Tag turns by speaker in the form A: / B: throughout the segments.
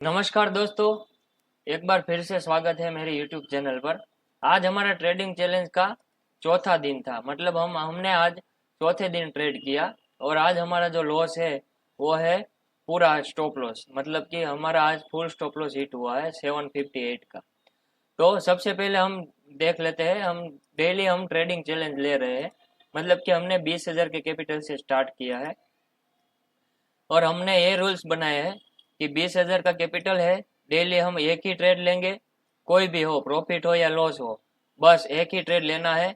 A: नमस्कार दोस्तों, एक बार फिर से स्वागत है मेरे YouTube चैनल पर। आज हमारा ट्रेडिंग चैलेंज का चौथा दिन था। मतलब हमने आज चौथे दिन ट्रेड किया और आज हमारा जो लॉस है वो है पूरा स्टॉप लॉस। मतलब कि हमारा आज फुल स्टॉप लॉस हिट हुआ है 758 का। तो सबसे पहले हम देख लेते हैं, हम डेली हम ट्रेडिंग चैलेंज ले रहे हैं। मतलब कि हमने 20,000 के कैपिटल से स्टार्ट किया है और हमने ये रूल्स बनाए हैं कि 20,000 का कैपिटल है, डेली हम एक ही ट्रेड लेंगे, कोई भी हो, प्रॉफिट हो या लॉस हो, बस एक ही ट्रेड लेना है।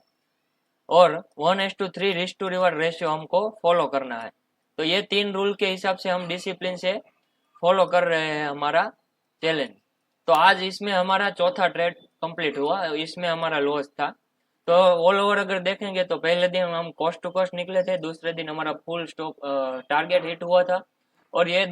A: और 1:3 रिस्क टू रिवॉर्ड रेशियो हमको फॉलो करना है। तो ये तीन रूल के हिसाब से हम डिसिप्लिन से फॉलो कर रहे हैं हमारा चैलेंज। तो आज इसमें हमारा चौथा ट्रेड कंप्लीट हुआ, इसमें हमारा लॉस था। तो ऑल ओवर अगर देखेंगे तो पहले दिन हम कॉस्ट टू कॉस्ट निकले थे, दूसरे दिन हमारा फुल स्टॉप टारगेट हिट हुआ था और ये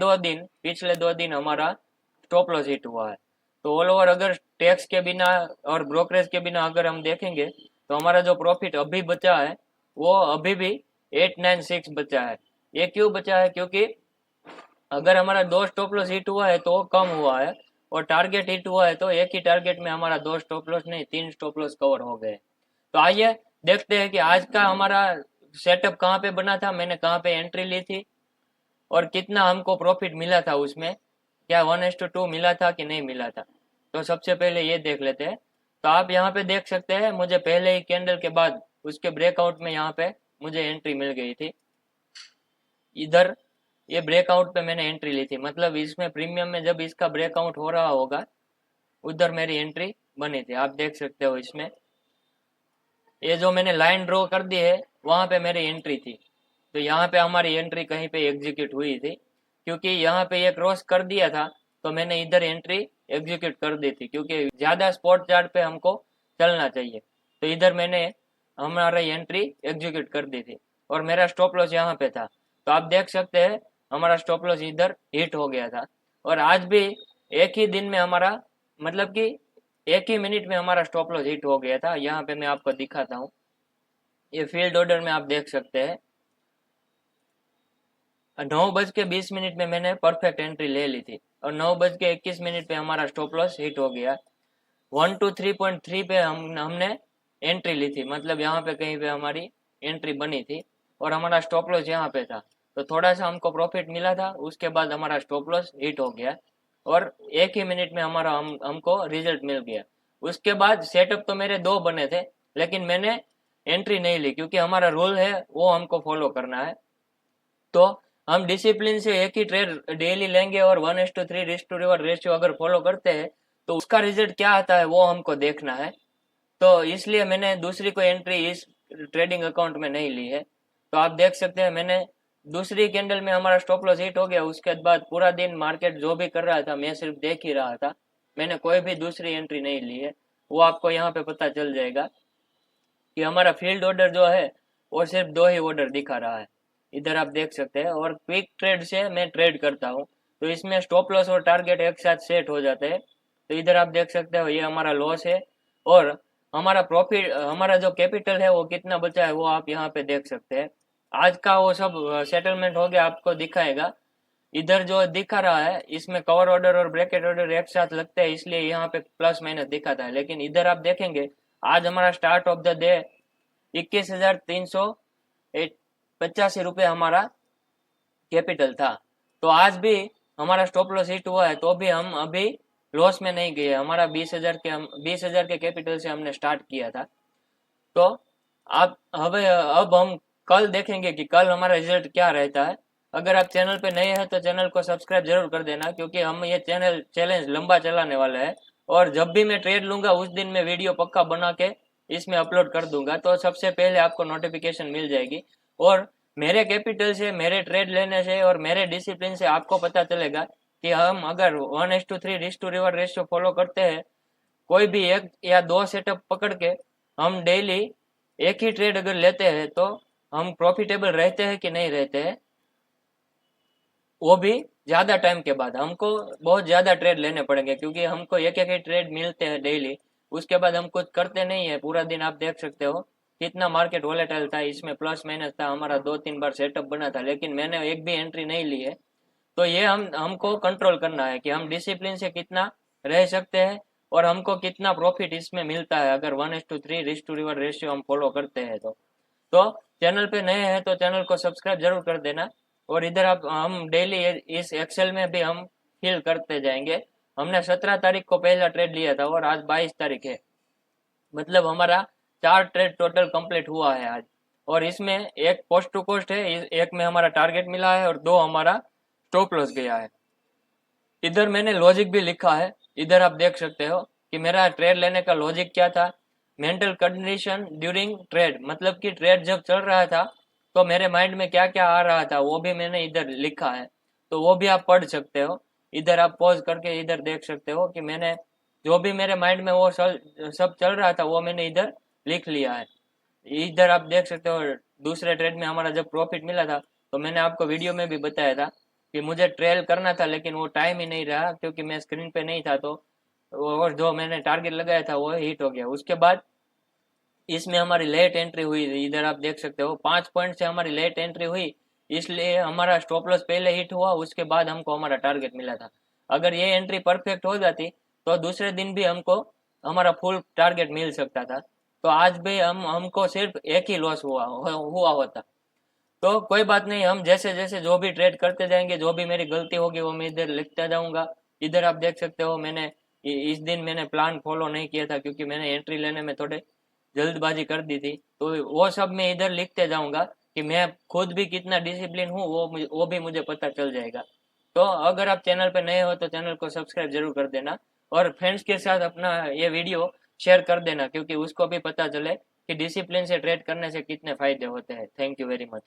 A: पिछले 2 दिन हमारा स्टॉप लॉस हिट हुआ है। तो ऑल ओवर अगर टैक्स के बिना और ब्रोकरेज के बिना अगर हम देखेंगे तो हमारा जो प्रॉफिट अभी बचा है वो अभी भी 896 बचा है। ये क्यों बचा है? क्योंकि अगर हमारा 2 स्टॉप लॉस हिट हुआ है तो कम हुआ है और टारगेट हिट हुआ है तो एक ही टारगेट में हमारा 2 स्टॉप लॉस नहीं 3 स्टॉप लॉस कवर हो गए। तो आइए देखते हैं कि आज का हमारा सेटअप कहाँ पे बना था, मैंने कहाँ पे एंट्री ली थी और कितना हमको प्रॉफिट मिला था उसमें, क्या 1:2 मिला था कि नहीं मिला था। तो सबसे पहले ये देख लेते हैं। तो आप यहाँ पे देख सकते हैं, मुझे पहले ही कैंडल के बाद उसके ब्रेकआउट में यहाँ पे मुझे एंट्री मिल गई थी। इधर ये ब्रेकआउट पे मैंने एंट्री ली थी, मतलब इसमें प्रीमियम में जब इसका ब्रेकआउट हो रहा होगा उधर मेरी एंट्री बनी थी। आप देख सकते हो इसमें ये जो मैंने लाइन ड्रॉ कर दी है वहां पे मेरी एंट्री थी। तो यहाँ पे हमारी एंट्री कहीं पे एग्जीक्यूट हुई थी, क्योंकि यहाँ पे ये क्रॉस कर दिया था तो मैंने इधर एंट्री एग्जीक्यूट कर दी थी, क्योंकि ज्यादा स्पॉट चार्ट पे हमको चलना चाहिए। तो इधर मैंने हमारी एंट्री एग्जीक्यूट कर दी थी और मेरा स्टॉप लॉस यहाँ पे था। तो आप देख सकते हैं हमारा स्टॉप लॉस इधर हिट हो गया था। और आज भी एक ही दिन में हमारा, मतलब कि एक ही मिनट में हमारा स्टॉप लॉस हिट हो गया था। यहाँ पे मैं आपको दिखाता हूँ, ये फील्ड ऑर्डर में आप देख सकते हैं 9:20 में मैंने परफेक्ट एंट्री ले ली थी और 9:21 पे हमारा स्टॉप लॉस हिट हो गया। 123.3 पे हमने एंट्री ली थी, मतलब यहाँ पे कहीं पे हमारी एंट्री बनी थी और हमारा स्टॉप लॉस यहाँ पे था। तो थोड़ा सा हमको प्रॉफिट मिला था, उसके बाद हमारा स्टॉप लॉस हिट हो गया और एक ही मिनट में हमारा हमको रिजल्ट मिल गया। उसके बाद सेटअप तो मेरे 2 बने थे, लेकिन मैंने एंट्री नहीं ली क्योंकि हमारा रूल है वो हमको फॉलो करना है। तो हम डिसिप्लिन से एक ही ट्रेड डेली लेंगे और 1:3 रिस्क टू रिवॉर्ड रेशियो अगर फॉलो करते हैं तो उसका रिजल्ट क्या आता है वो हमको देखना है। तो इसलिए मैंने दूसरी कोई एंट्री इस ट्रेडिंग अकाउंट में नहीं ली है। तो आप देख सकते हैं मैंने दूसरी कैंडल में हमारा स्टॉप लॉस हिट हो गया। उसके बाद पूरा दिन मार्केट जो भी कर रहा था मैं सिर्फ देख ही रहा था, मैंने कोई भी दूसरी एंट्री नहीं ली है। वो आपको यहाँ पे पता चल जाएगा कि हमारा फील्ड ऑर्डर जो है वो सिर्फ 2 ही ऑर्डर दिखा रहा है, इधर आप देख सकते हैं। और क्विक ट्रेड से मैं ट्रेड करता हूँ तो इसमें स्टॉप लॉस और टारगेट एक साथ सेट हो जाते हैं। तो इधर आप देख सकते हो ये हमारा लॉस है और हमारा प्रॉफिट, हमारा जो कैपिटल है वो कितना बचा है वो आप यहाँ पे देख सकते हैं। आज का वो सब सेटलमेंट हो गया, आपको दिखाएगा। इधर जो दिखा रहा है इसमें कवर ऑर्डर और ब्रैकेट ऑर्डर एक साथ लगते हैं, इसलिए यहाँ पे प्लस माइनस दिखाता है। लेकिन इधर आप देखेंगे आज हमारा स्टार्ट ऑफ द डे 21,385 रुपये हमारा कैपिटल था। तो आज भी हमारा स्टॉप लॉस हिट हुआ है तो भी हम अभी लॉस में नहीं गए। हमारा 20,000 के कैपिटल से हमने स्टार्ट किया था। तो आप अब हम कल देखेंगे कि कल हमारा रिजल्ट क्या रहता है। अगर आप चैनल पे नए हैं तो चैनल को सब्सक्राइब जरूर कर देना, क्योंकि हम ये चैनल चैलेंज लंबा चलाने वाला है और जब भी मैं ट्रेड लूंगा उस दिन मैं वीडियो पक्का बना के इसमें अपलोड कर दूंगा, तो सबसे पहले आपको नोटिफिकेशन मिल जाएगी। और मेरे कैपिटल से, मेरे ट्रेड लेने से और मेरे डिसिप्लिन से आपको पता चलेगा कि हम अगर 1:3 risk to reward ratio follow करते हैं, कोई भी एक या दो सेटअप पकड़ के हम डेली एक ही ट्रेड अगर लेते हैं तो हम प्रॉफिटेबल रहते हैं कि नहीं रहते हैं। वो भी ज्यादा टाइम के बाद हमको बहुत ज्यादा ट्रेड लेने पड़ेंगे, क्योंकि हमको एक एक ही ट्रेड मिलते हैं डेली। उसके बाद हम कुछ करते नहीं है पूरा दिन। आप देख सकते हो कितना मार्केट वॉलेटाइल था, इसमें प्लस माइनस था, हमारा 2-3 बार सेटअप बना था, लेकिन मैंने एक भी एंट्री नहीं ली है। तो ये हमको कंट्रोल करना है कि हम डिसिप्लिन से कितना रह सकते हैं और हमको कितना प्रॉफिट इसमें मिलता है अगर 1:3 रिस्क टू रिवॉर्ड रेशियो हम फॉलो करते हैं तो चैनल पे नए हैं तो चैनल को सब्सक्राइब जरूर कर देना। और इधर आप हम डेली इस एक्सेल में भी हम फिल करते जाएंगे। हमने 17 तारीख को पहला ट्रेड लिया था और आज 22 तारीख है, मतलब हमारा 4 ट्रेड टोटल कंप्लीट हुआ है आज। और इसमें एक पोस्ट टू पोस्ट है, एक में हमारा टारगेट मिला है और 2 हमारा स्टॉप लॉस गया है। इधर मैंने लॉजिक भी लिखा है, इधर आप देख सकते हो कि मेरा ट्रेड लेने का लॉजिक क्या था। मेंटल कंडीशन ड्यूरिंग ट्रेड, मतलब कि ट्रेड जब चल रहा था तो मेरे माइंड में क्या क्या आ रहा था वो भी मैंने इधर लिखा है, तो वो भी आप पढ़ सकते हो। इधर आप पॉज करके इधर देख सकते हो कि मैंने जो भी मेरे माइंड में वो सब चल रहा था वो मैंने इधर लिख लिया है। इधर आप देख सकते हो दूसरे ट्रेड में हमारा जब प्रॉफिट मिला था तो मैंने आपको वीडियो में भी बताया था कि मुझे ट्रेल करना था लेकिन वो टाइम ही नहीं रहा क्योंकि मैं स्क्रीन पे नहीं था, तो और जो मैंने टारगेट लगाया था वो हिट हो गया। उसके बाद इसमें हमारी लेट एंट्री हुई, इधर आप देख सकते हो 5 पॉइंट से हमारी लेट एंट्री हुई, इसलिए हमारा स्टॉप लॉस पहले हिट हुआ, उसके बाद हमको हमारा टारगेट मिला था। अगर ये एंट्री परफेक्ट हो जाती तो दूसरे दिन भी हमको हमारा फुल टारगेट मिल सकता था, तो आज भी हमको सिर्फ एक ही लॉस हुआ होता। तो कोई बात नहीं, हम जैसे जैसे जो भी ट्रेड करते जाएंगे, जो भी मेरी गलती होगी वो मैं इधर लिखता जाऊंगा। इधर आप देख सकते हो मैंने इस दिन मैंने प्लान फॉलो नहीं किया था क्योंकि मैंने एंट्री लेने में थोड़े जल्दबाजी कर दी थी, तो वो सब मैं इधर लिखते जाऊंगा कि मैं खुद भी कितना डिसिप्लिन हूँ वो भी मुझे पता चल जाएगा। तो अगर आप चैनल पे नए हो तो चैनल को सब्सक्राइब जरूर कर देना और फ्रेंड्स के साथ अपना ये वीडियो शेयर कर देना क्योंकि उसको भी पता चले कि डिसिप्लिन से ट्रेड करने से कितने फायदे होते हैं। Thank you very much.